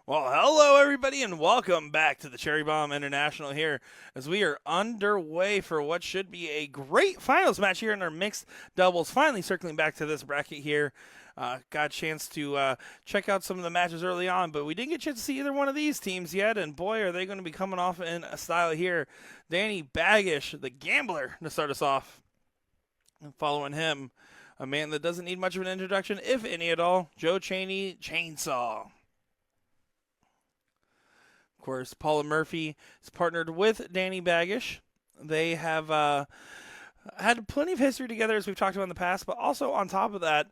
Well, hello everybody and welcome back to the Cherry Bomb International here as we are underway for what should be a great finals match here in our mixed doubles. Finally circling back to this bracket here. Got a chance to check out some of the matches early on, but we didn't get a chance to see either one of these teams yet, and boy, are they going to be coming off in a style here. Danny Baggish, the gambler, to start us off. And following him, a man that doesn't need much of an introduction, if any at all, Joe Chaney, Chainsaw. Of course, Paula Murphy is partnered with Danny Baggish. They have had plenty of history together, as we've talked about in the past, but also on top of that,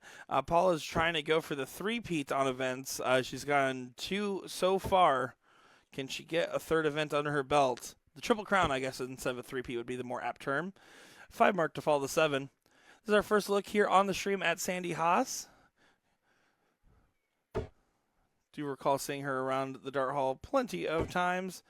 Paula is trying to go for the three-peat on events. She's gotten 2 so far. Can she get a third event under her belt? The Triple Crown, I guess, instead of a three-peat would be the more apt term. 5 mark to follow the 7. This is our first look here on the stream at Sandy Haas. Do recall seeing her around the dart hall plenty of times.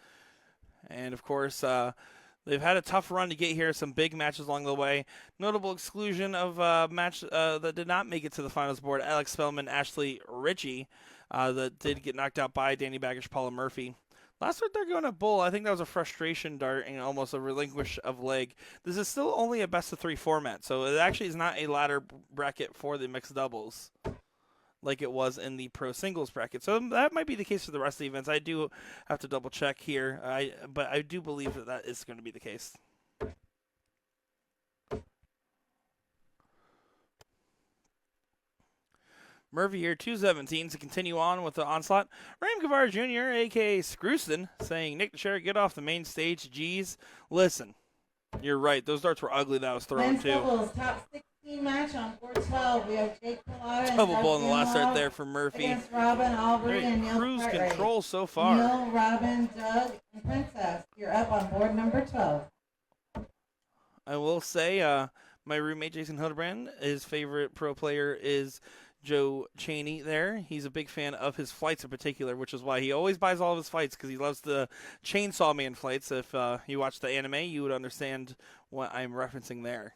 And, of course, they've had a tough run to get here, some big matches along the way. Notable exclusion of a match that did not make it to the finals board, Alex Spellman, Ashley Ritchie, that did get knocked out by Danny Baggish, Paula Murphy. Last start they're going to bull. I think that was a frustration dart and almost a relinquish of leg. This is still only a best-of-3 format, so it actually is not a ladder bracket for the mixed doubles like it was in the pro singles bracket. So that might be the case for the rest of the events. I do have to double check here, but I do believe that is going to be the case. Murphy here, 217 to continue on with the onslaught. Ram Guevara Jr., a.k.a. Scrooston, saying, Nick Dichiria, get off the main stage. Geez, listen, you're right. Those darts were ugly that I was throwing, Men's too. doubles, top 16 match on board 12. We have Jake Pilata Double and ball in the last Doug start there for Murphy. against Robin, Auburn, and Neil Cruise Cartwright. control so far. Neil, Robin, Doug, and Princess. You're up on board number 12. I will say, my roommate Jason Hildebrand, his favorite pro player is Joe Chaney there. He's a big fan of his flights in particular, which is why he always buys all of his fights, because he loves the Chainsaw Man flights. If you watch the anime, you would understand what I'm referencing there.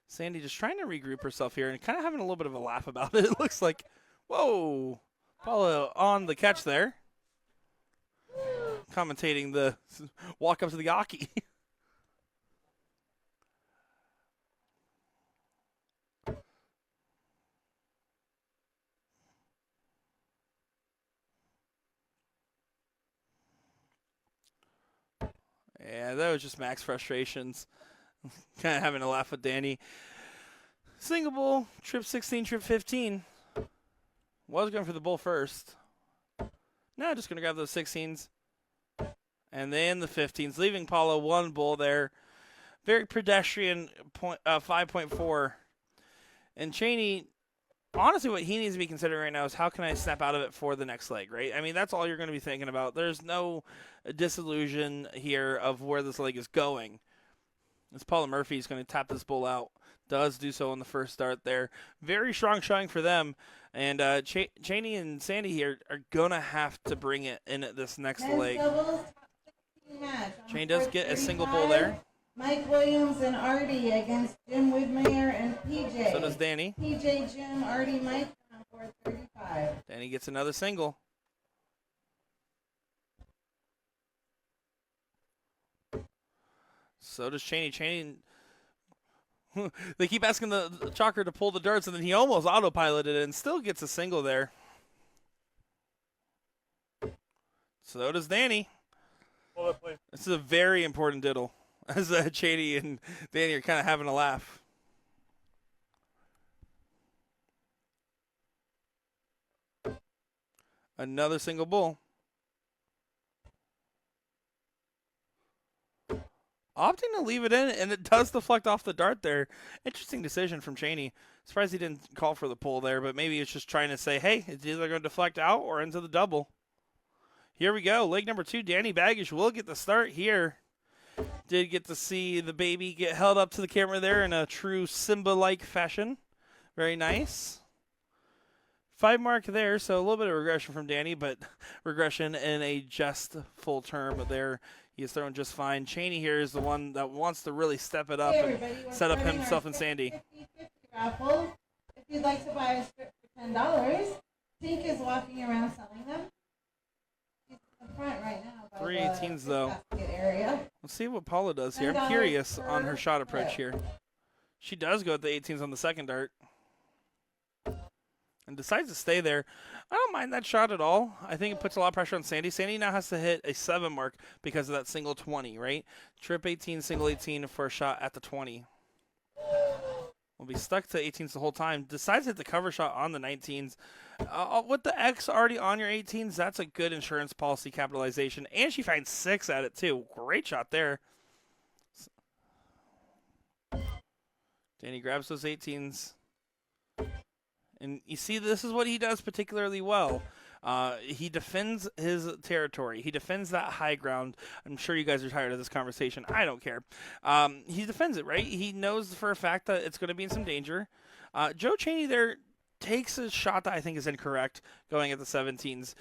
Sandy just trying to regroup herself here and kind of having a little bit of a laugh about it. It looks like, whoa, Paula on the catch there. Commentating the walk up to the Aki. Yeah, that was just max frustrations. Kind of having a laugh with Danny. Single bull, trip 16, trip 15. Was going for the bull first. Now just going to grab those 16s. And then the 15s, leaving Paula 1 bull there. Very pedestrian 5.4. And Chaney, honestly, what he needs to be considering right now is how can I snap out of it for the next leg, right? I mean, that's all you're going to be thinking about. There's no disillusion here of where this leg is going. As Paula Murphy is going to tap this bull out. Does do so on the first start there. Very strong showing for them. And Chaney and Sandy here are going to have to bring it in at this next Men's leg. doubles, top 16 match. Chaney does get a single bull there. Mike Williams and Artie against Jim Widmeyer and PJ. So does Danny. PJ, Jim, Artie, Mike on board 35. Danny gets another single. So does Chaney. Chaney, they keep asking the chalker to pull the darts, and then he almost autopiloted it and still gets a single there. So does Danny. This is a very important diddle, as Chaney and Danny are kind of having a laugh. Another single bull. Opting to leave it in, and it does deflect off the dart there. Interesting decision from Chaney. Surprised he didn't call for the pull there, but maybe it's just trying to say, hey, it's either going to deflect out or into the double. Here we go. Leg number 2, Danny Baggish will get the start here. Did get to see the baby get held up to the camera there in a true Simba-like fashion. Very nice. 5 mark there, so a little bit of regression from Danny, but regression in a just full term there. He is throwing just fine. Chaney here is the one that wants to really step it up and set up himself and Sandy. 50-50 raffle. If you'd like to buy a strip for $10, Tink is walking around selling them. 18s, though. basket area. Let's see what Paula does here. And I'm on curious her on her shot approach trip. here. She does go with the 18s on the second dart and decides to stay there. I don't mind that shot at all. I think it puts a lot of pressure on Sandy. Sandy now has to hit a 7 mark because of that single 20, right? Trip 18, single 18 for a shot at the 20. Will be stuck to 18s the whole time. Decides to hit the cover shot on the 19s. With the X already on your 18s, that's a good insurance policy capitalization. And she finds 6 at it, too. Great shot there. Danny grabs those 18s. And you see, this is what he does particularly well. He defends his territory. He defends that high ground. I'm sure you guys are tired of this conversation. I don't care. He defends it, right? He knows for a fact that it's going to be in some danger. Joe Chaney there takes a shot that I think is incorrect going at the 17s.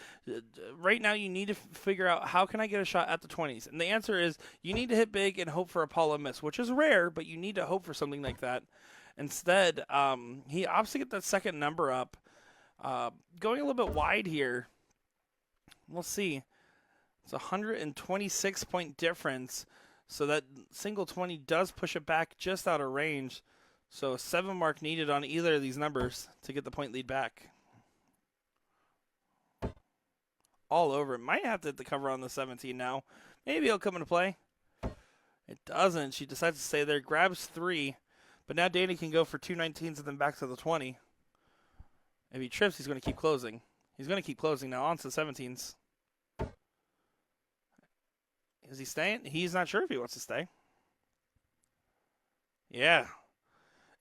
Right now, you need to figure out how can I get a shot at the 20s? And the answer is you need to hit big and hope for a Paula miss, which is rare, but you need to hope for something like that. Instead, he opts to get that second number up. Going a little bit wide here. We'll see. It's a 126-point difference. So that single 20 does push it back just out of range. So a 7 mark needed on either of these numbers to get the point lead back. All over. It might have to hit the cover on the 17 now. Maybe it'll come into play. It doesn't. She decides to stay there. Grabs 3. But now Danny can go for 2 19s and then back to the 20. If he trips, he's going to keep closing. He's going to keep closing now on to the 17s. Is he staying? He's not sure if he wants to stay. Yeah.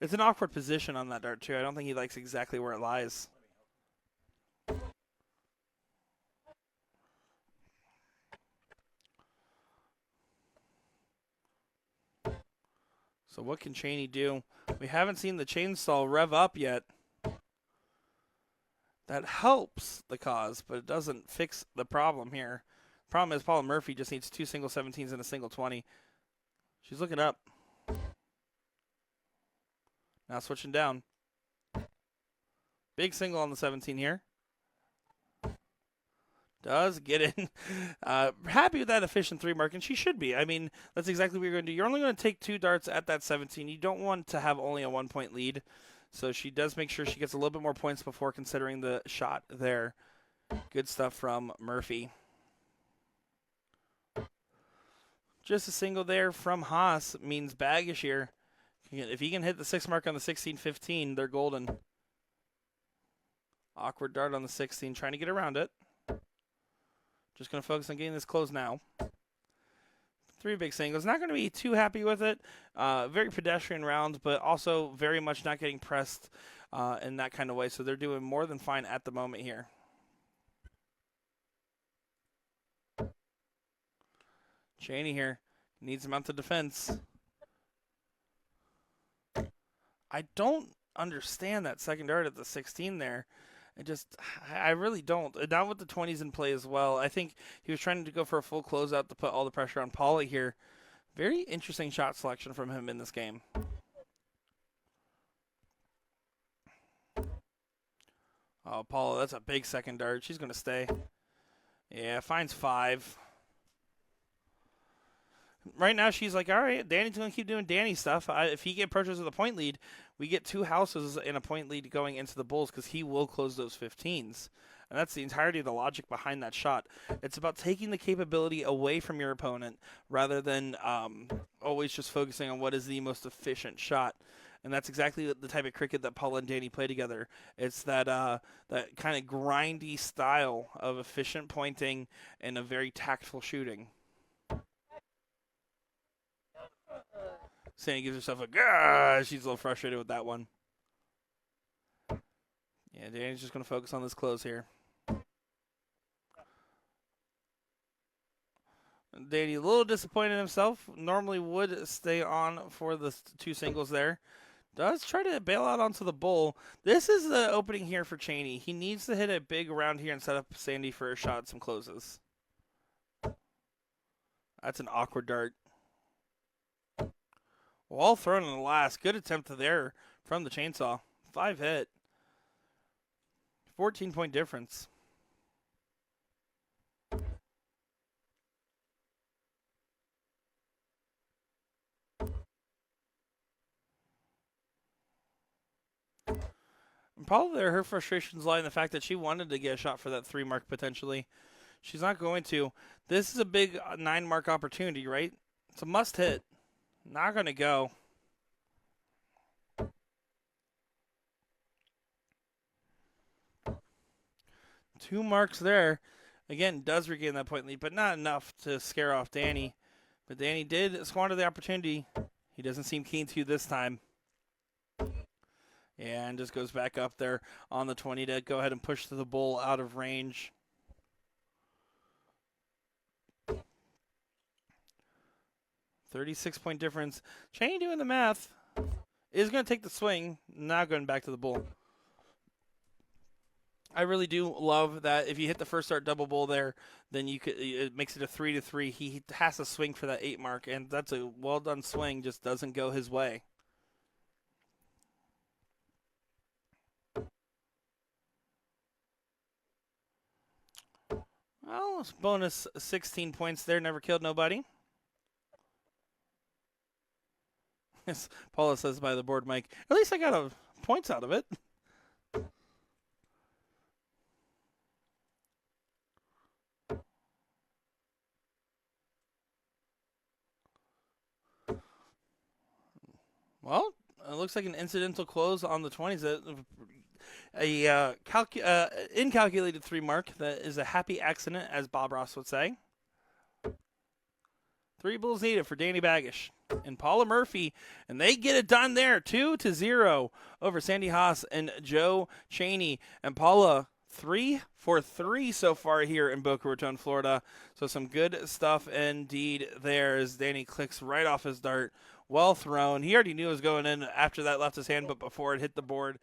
It's an awkward position on that dart, too. I don't think he likes exactly where it lies. So what can Chaney do? We haven't seen the chainsaw rev up yet. That helps the cause, but it doesn't fix the problem here. Problem is Paula Murphy just needs 2 single 17s and a single 20. She's looking up. Now switching down. Big single on the 17 here. Does get in. Happy with that efficient 3 mark, and she should be. I mean, that's exactly what you're going to do. You're only going to take 2 darts at that 17. You don't want to have only a 1-point lead. So she does make sure she gets a little bit more points before considering the shot there. Good stuff from Murphy. Just a single there from Haas means Baggish here. If he can hit the 6 mark on the 16-15, they're golden. Awkward dart on the 16, trying to get around it. Just going to focus on getting this closed now. 3 big singles. Not going to be too happy with it. Very pedestrian round, but also very much not getting pressed in that kind of way. So they're doing more than fine at the moment here. Chaney here needs a amount of defense. I don't understand that second dart at the 16 there. I really don't. Not with the 20s in play as well. I think he was trying to go for a full closeout to put all the pressure on Paula here. Very interesting shot selection from him in this game. Oh, Paula, that's a big second dart. She's going to stay. Yeah, finds 5. Right now, she's like, all right, Danny's going to keep doing Danny stuff. If he approaches with a point lead, we get 2 houses in a point lead going into the Bulls because he will close those 15s. And that's the entirety of the logic behind that shot. It's about taking the capability away from your opponent rather than always just focusing on what is the most efficient shot. And that's exactly the type of cricket that Paula and Danny play together. It's that that kind of grindy style of efficient pointing and a very tactful shooting. Sandy gives herself a gah. She's a little frustrated with that one. Yeah, Danny's just going to focus on this close here. Danny a little disappointed in himself. Normally would stay on for the 2 singles there. Does try to bail out onto the bull. This is the opening here for Chaney. He needs to hit a big round here and set up Sandy for a shot, some closes. That's an awkward dart. Well thrown in the last. Good attempt there from the chainsaw. 5 hit. 14-point difference. Probably her frustrations lie in the fact that she wanted to get a shot for that 3 mark potentially. She's not going to. This is a big 9 mark opportunity, right? It's a must hit. Not going to go. Two marks there. Again, does regain that point lead, but not enough to scare off Danny. But Danny did squander the opportunity. He doesn't seem keen to this time. And just goes back up there on the 20 to go ahead and push the bull out of range. $36-point difference. Chaney doing the math. Is going to take the swing. Now going back to the bull. I really do love that if you hit the first start double bull there, then it makes it a 3-3. He has to swing for that 8 mark, and that's a well done swing. Just doesn't go his way. Well, bonus 16 points there. Never killed nobody. Yes, Paula says by the board mic. At least I got points out of it. Well, it looks like an incidental close on the 20s. Incalculated 3 mark that is a happy accident, as Bob Ross would say. 3 bulls needed for Danny Baggish and Paula Murphy, and they get it done there, 2-0 over Sandy Haas and Joe Chaney. And Paula, 3 for 3 so far here in Boca Raton, Florida. So some good stuff indeed there as Danny clicks right off his dart. Well thrown. He already knew it was going in after that left his hand, but before it hit the board.